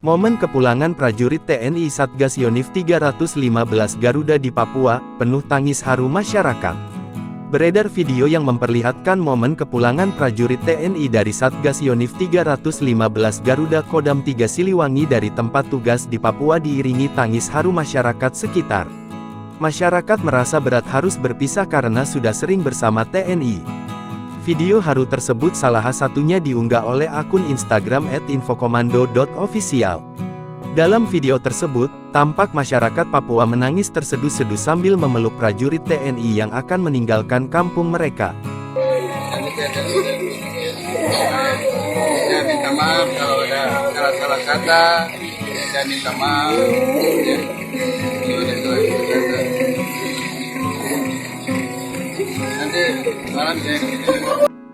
Momen kepulangan prajurit TNI Satgas Yonif 315 Garuda di Papua, penuh tangis haru masyarakat. Beredar video yang memperlihatkan momen kepulangan prajurit TNI dari Satgas Yonif 315 Garuda Kodam 3 Siliwangi dari tempat tugas di Papua diiringi tangis haru masyarakat sekitar. Masyarakat merasa berat harus berpisah karena sudah sering bersama TNI. Video haru tersebut salah satunya diunggah oleh akun Instagram @infokomando.official. Dalam video tersebut, tampak masyarakat Papua menangis terseduh-seduh sambil memeluk prajurit TNI yang akan meninggalkan kampung mereka. Saya minta maaf kalau ada salah-salah kata, saya minta maaf. Nanti malam saya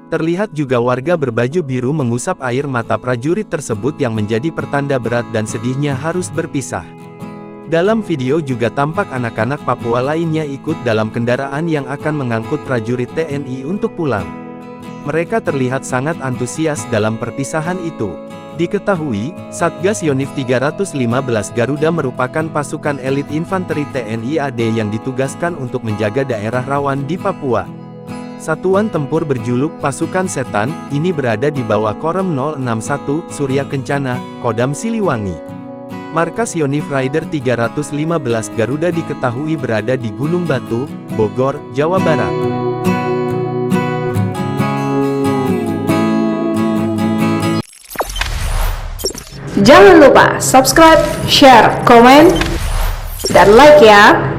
Terlihat juga warga berbaju biru mengusap air mata prajurit tersebut yang menjadi pertanda berat dan sedihnya harus berpisah. Dalam video juga tampak anak-anak Papua lainnya ikut dalam kendaraan yang akan mengangkut prajurit TNI untuk pulang. Mereka terlihat sangat antusias dalam perpisahan itu. Diketahui, Satgas Yonif 315 Garuda merupakan pasukan elit infanteri TNI AD yang ditugaskan untuk menjaga daerah rawan di Papua. Satuan tempur berjuluk Pasukan Setan, ini berada di bawah Korem 061, Surya Kencana, Kodam Siliwangi. Markas Yonif Rider 315 Garuda diketahui berada di Gunung Batu, Bogor, Jawa Barat. Jangan lupa subscribe, share, komen, dan like ya!